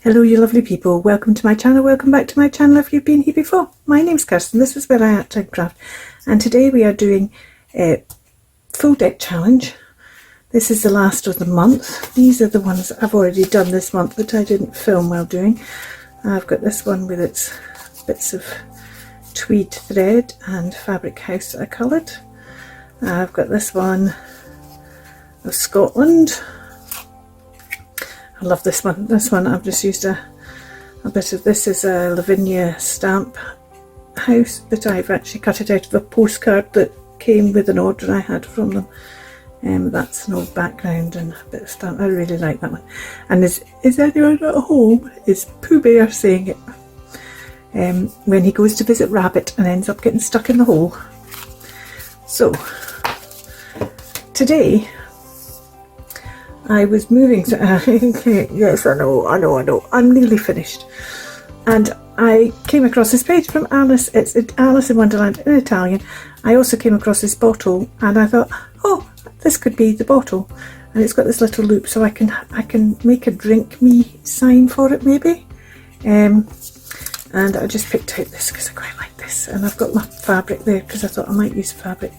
Hello you lovely people, welcome to my channel, welcome back to my channel if you've been here before. My name's Kirsten, this is where I art and craft, and today we are doing a full deck challenge. This is the last of the month. These are the ones I've already done this month that I didn't film while doing. I've got this one with its bits of tweed thread and fabric house that I coloured. I've got this one of Scotland. I love this one. This one I've just used a bit of, this is a Lavinia stamp house, but I've actually cut it out of a postcard that came with an order I had from them. That's an old background and a bit of stamp. I really like that one. And is anyone at home? Is Pooh Bear saying it when he goes to visit Rabbit and ends up getting stuck in the hole. So today I was moving to, yes, I know, I'm nearly finished. And I came across this page from Alice, it's Alice in Wonderland in Italian. I also came across this bottle and I thought, oh, this could be the bottle. And it's got this little loop so I can make a drink me sign for it maybe. And I just picked out this because I quite like this. And I've got my fabric there because I thought I might use fabric.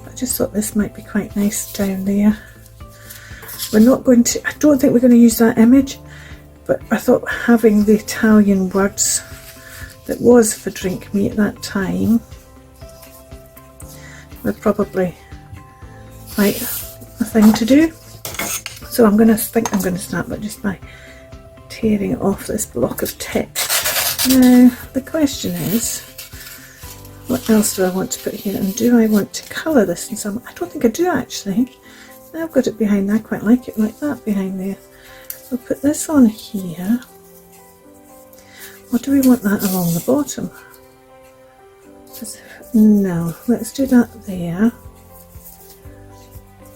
But I just thought this might be quite nice down there. We're not going to, I don't think we're going to use that image, but I thought having the Italian words that was for drink me at that time were probably quite a thing to do. So I'm going to start by just by tearing off this block of text. Now the question is, what else do I want to put here, and do I want to colour this in some? I don't think I do actually. I've got it behind there, I quite like it like that behind there. So I'll put this on here. Or do we want that along the bottom? No, let's do that there.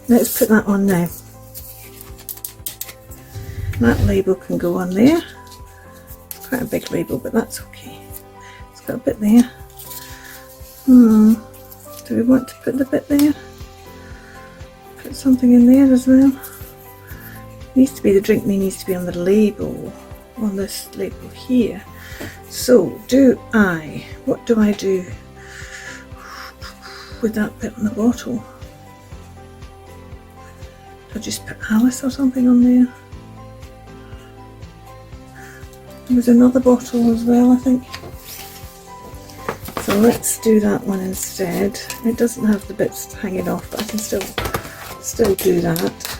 Let's put that on now. That label can go on there. It's quite a big label, but that's okay. It's got a bit there. Do we want to put the bit there? Put something in there as well. Needs to be, the drink me needs to be on the label, on this label here. So what do I do with that bit on the bottle? Do I just put Alice or something on there? There was another bottle as well, I think. So let's do that one instead. It doesn't have the bits hanging off, but I can still do that.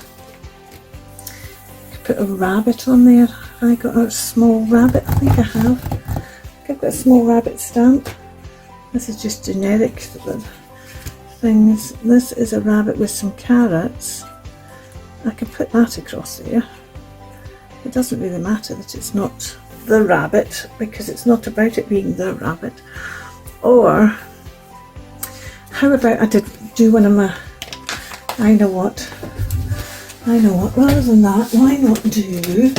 Put a rabbit on there. Have I got a small rabbit? I think I have. I think I've got a small rabbit stamp. This is just generic things. This is a rabbit with some carrots. I could put that across there. It doesn't really matter that it's not the rabbit, because it's not about it being the rabbit. Or how about I do one of my, I know what, rather than that, why not do,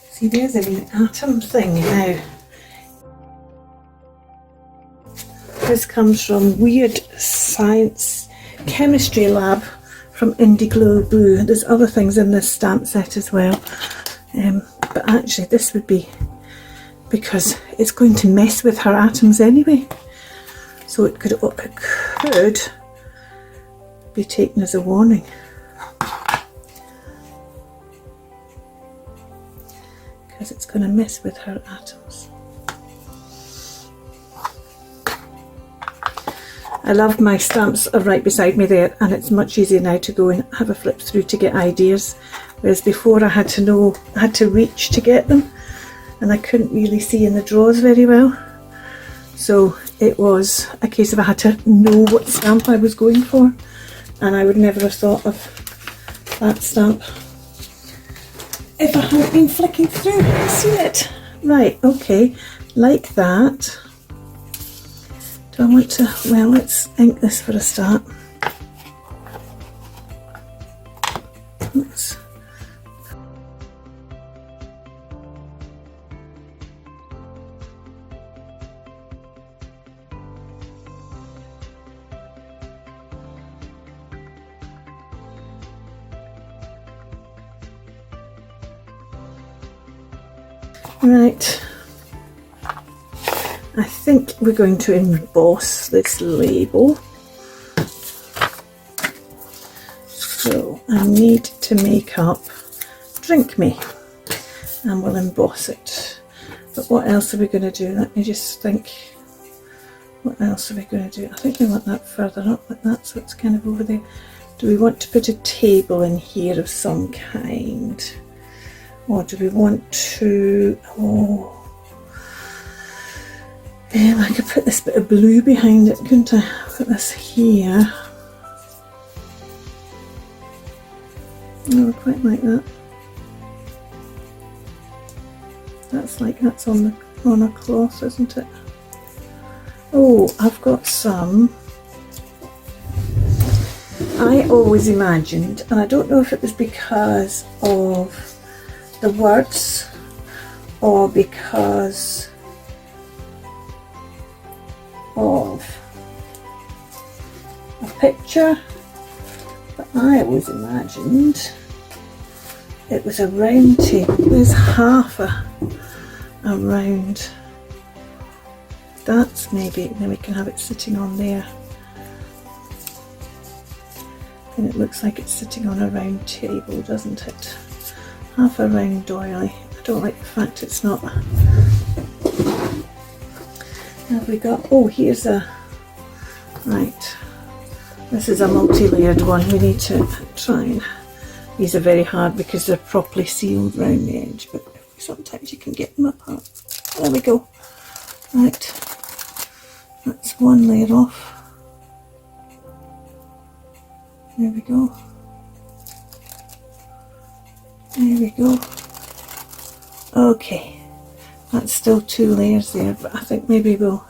see there's a wee atom thing now. This comes from Weird Science Chemistry Lab from Indigo Blue. There's other things in this stamp set as well. But actually this would be, because it's going to mess with her atoms anyway. So it could be taken as a warning. Because it's going to mess with her atoms. I love my stamps are right beside me there, and it's much easier now to go and have a flip through to get ideas. Whereas before I had to reach to get them, and I couldn't really see in the drawers very well. So it was a case of I had to know what stamp I was going for, and I would never have thought of that stamp if I hadn't been flicking through. See it? Right, okay, like that. Do I want to, well, let's ink this for a start. Let's Right, I think we're going to emboss this label. So I need to make up Drink Me, and we'll emboss it. But what else are we going to do? Let me just think. What else are we going to do? I think we want that further up like that, so it's kind of over there. Do we want to put a table in here of some kind? Or do we want to... I could put this bit of blue behind it, couldn't I? Put this here. Oh, I quite like that. That's on a cloth, isn't it? Oh, I've got some. I always imagined, and I don't know if it was because of the words or because of a picture, but I always imagined it was a round table. There's half a round. That's maybe, then we can have it sitting on there. And it looks like it's sitting on a round table, doesn't it? Half a round doily. I don't like the fact it's not. Have we got, oh, here's a, right. This is a multi-layered one. We need to try and, these are very hard because they're properly sealed round the edge, but sometimes you can get them apart. There we go. Right, that's one layer off. There we go. There we go. Okay, that's still 2 layers there, but I think maybe we'll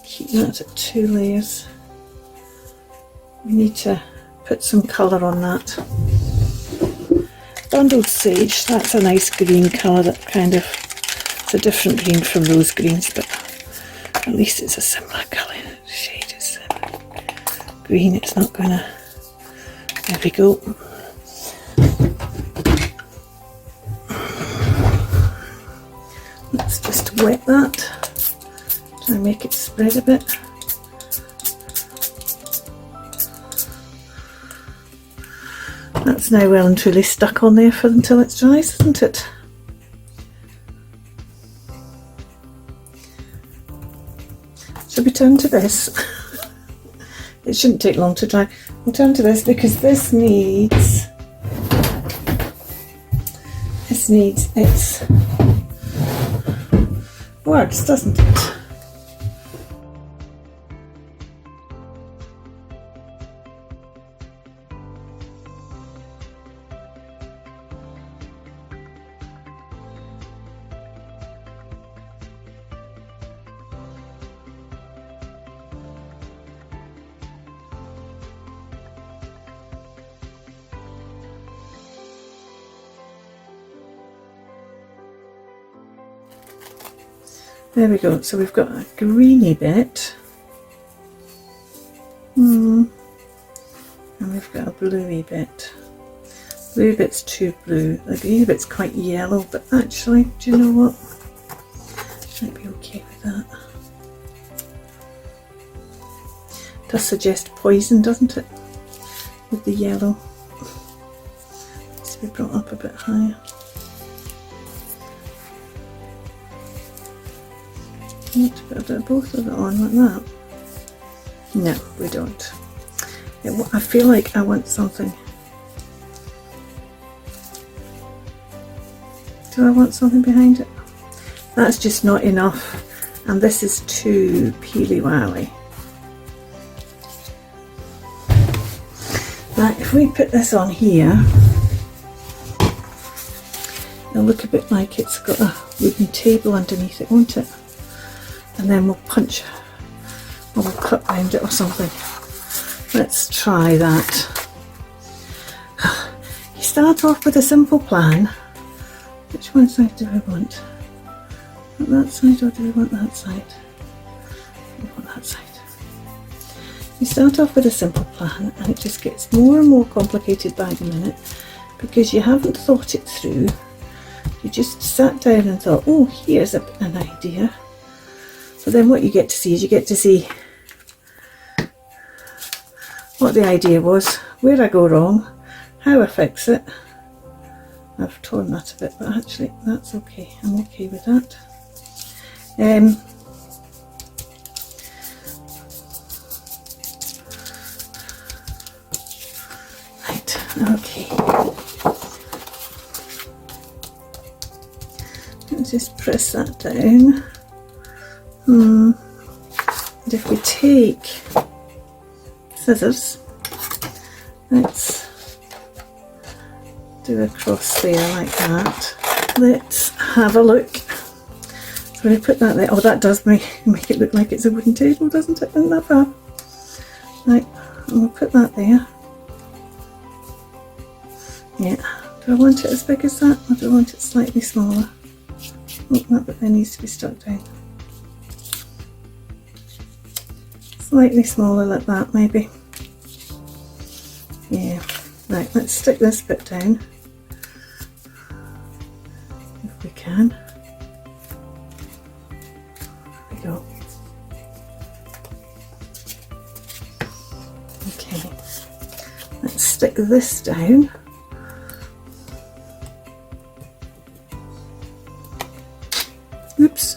keep that at 2 layers. We need to put some colour on that. Bundled sage, that's a nice green colour, that kind of, it's a different green from rose greens, but at least it's a similar colour. Shade is green, it's not gonna, there we go. Let's just wet that, try and make it spread a bit. That's now well and truly stuck on there for until it dries, isn't it? Should we turn to this? It shouldn't take long to dry. We'll turn to this because this needs its words, doesn't it? There we go, so we've got a greeny bit, and we've got a bluey bit. Blue bit's too blue, the greeny bit's quite yellow, but actually, do you know what? Might be okay with that. Does suggest poison, doesn't it? With the yellow. Needs to be brought up a bit higher. Want to put both of it on like that? No, we don't. I feel like I want something. Do I want something behind it? That's just not enough, and this is too peely-wally. Now, if we put this on here, it'll look a bit like it's got a wooden table underneath it, won't it? And then we'll punch, or we'll cut round it or something. Let's try that. You start off with a simple plan. Which one side do I want? Want that side or do we want that side? We want that side. You start off with a simple plan and it just gets more and more complicated by the minute because you haven't thought it through. you just sat down and thought, oh, here's an idea. But then what you get to see is you get to see what the idea was, where I go wrong, how I fix it. I've torn that a bit, but actually that's okay. I'm okay with that. Right, okay. Let's just press that down. And if we take scissors, let's do a cross there like that. Let's have a look. So when I put that there, oh, that does make it look like it's a wooden table, doesn't it? Isn't that bad? Right, and we'll put that there. Yeah, do I want it as big as that, or do I want it slightly smaller? Oh, that bit there needs to be stuck down. Slightly smaller like that, maybe. Yeah, right, let's stick this bit down. If we can. There we go. Okay, let's stick this down. Oops.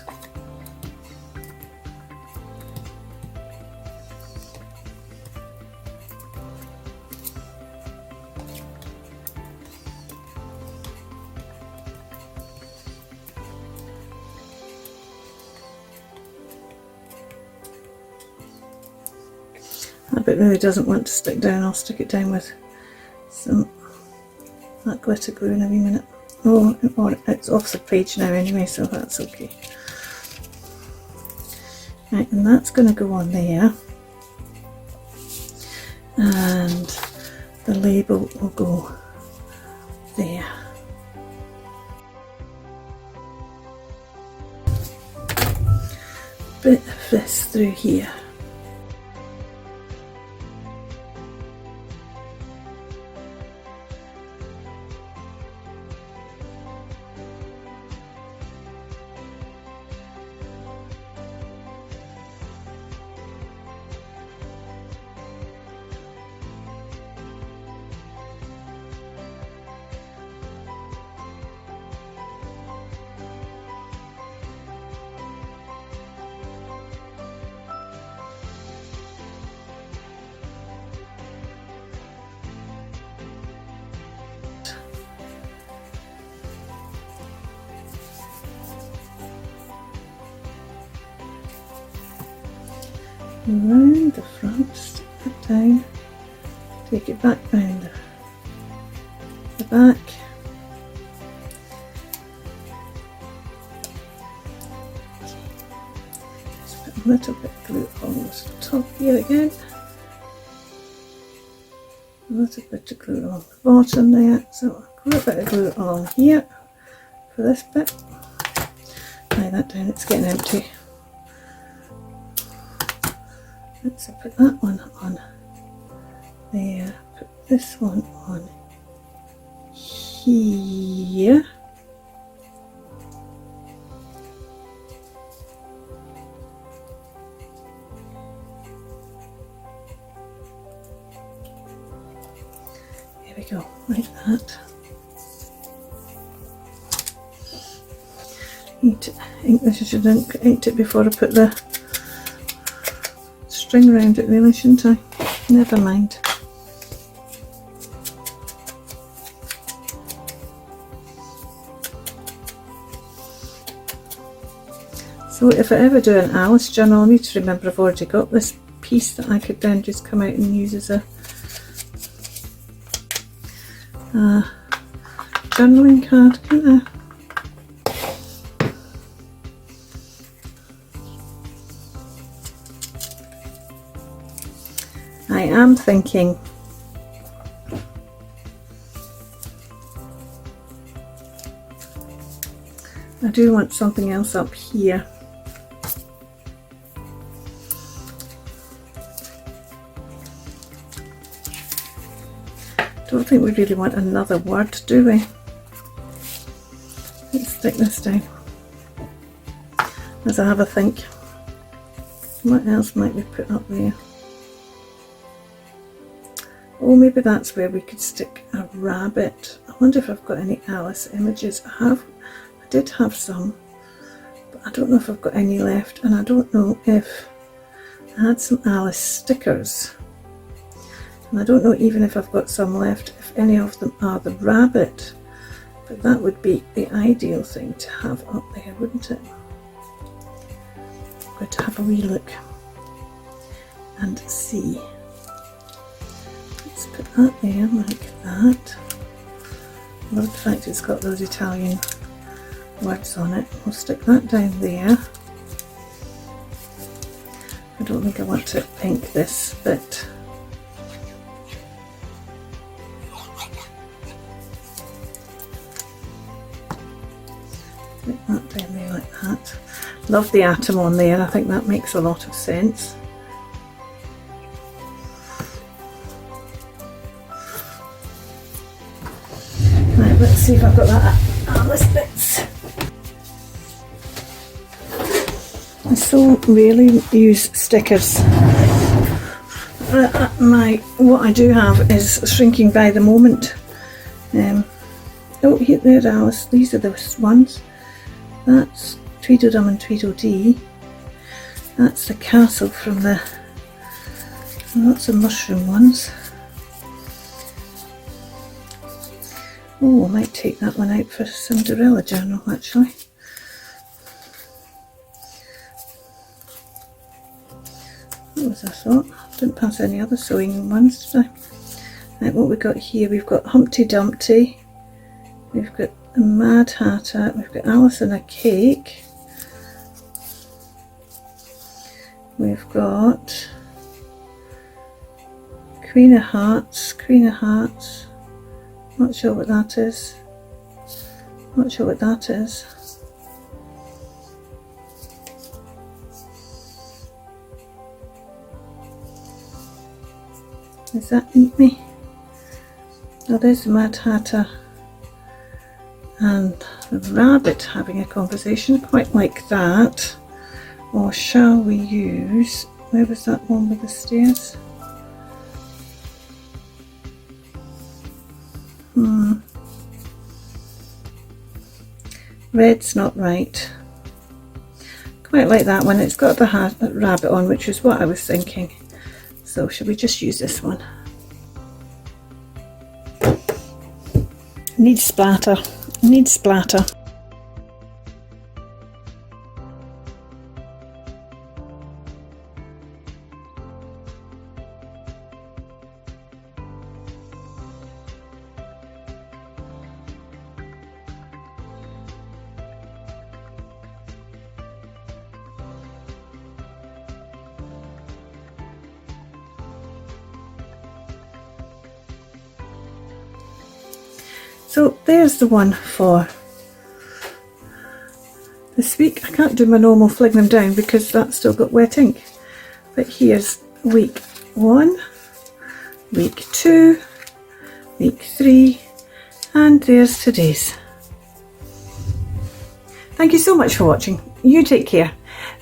That bit really doesn't want to stick down. I'll stick it down with some that glitter glue in a wee minute. Oh, it's off the page now anyway, so that's okay. Right, and that's going to go on there, and the label will go there. Bit of this through here. Around the front, stick it down, take it back round the back. Just put a little bit of glue on the top here again. A little bit of glue on the bottom there, so a little bit of glue on here for this bit. Lay that down, it's getting empty. Let's put that one on there, put this one on here. There we go, like that. Need to ink this, I should have inked it before I put the string around it really, shouldn't I? Never mind. So if I ever do an Alice journal, I need to remember I've already got this piece that I could then just come out and use as a journaling card, can't I? I am thinking I do want something else up here. Don't think we really want another word, do we? Let's stick this down as I have a think. What else might we put up there? Oh, maybe that's where we could stick a rabbit. I wonder if I've got any Alice images. I did have some, but I don't know if I've got any left, and I don't know if I had some Alice stickers, and I don't know even if I've got some left, if any of them are the rabbit, but that would be the ideal thing to have up there, wouldn't it? I'm going to have a wee look and see. Let's put that there like that. I love the fact it's got those Italian words on it. We'll stick that down there. I don't think I want to ink this bit. Put that down there like that. Love the atom on there. I think that makes a lot of sense. Right, let's see if I've got that Alice bits. I so rarely use stickers. What I do have is shrinking by the moment. Oh, here, there, Alice. These are the ones. That's Tweedledum and Tweedledee. That's the castle from the lots of mushroom ones. Oh, I might take that one out for Cinderella journal actually. That was a thought. Didn't pass any other sewing ones, did I? Right, what we've got here, we've got Humpty Dumpty, we've got the Mad Hatter, we've got Alice and a Cake, we've got Queen of Hearts, not sure what that is, Does that eat me? Oh, there's the Mad Hatter and the rabbit having a conversation, quite like that. Or shall we use, where was that one with the stairs? Red's not right. Quite like that one. It's got the rabbit on, which is what I was thinking. So should we just use this one? Needs splatter. Needs splatter. So there's the one for this week. I can't do my normal fling them down because that's still got wet ink. But here's week 1, week 2, week 3, and there's today's. Thank you so much for watching. You take care.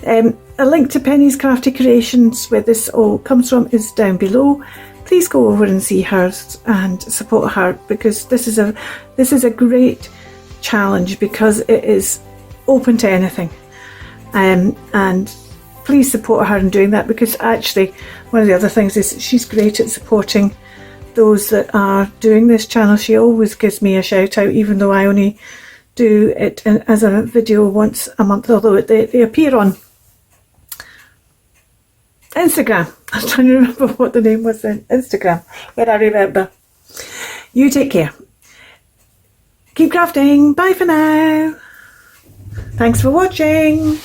A link to Penny's Crafty Creations, where this all comes from, is down below. Please go over and see hers and support her, because this is a great challenge because it is open to anything, and please support her in doing that, because actually one of the other things is she's great at supporting those that are doing this channel. She always gives me a shout out, even though I only do it as a video once a month, although they appear on Instagram. I was trying to remember what the name was then. Instagram, when I remember. You take care. Keep crafting. Bye for now. Thanks for watching.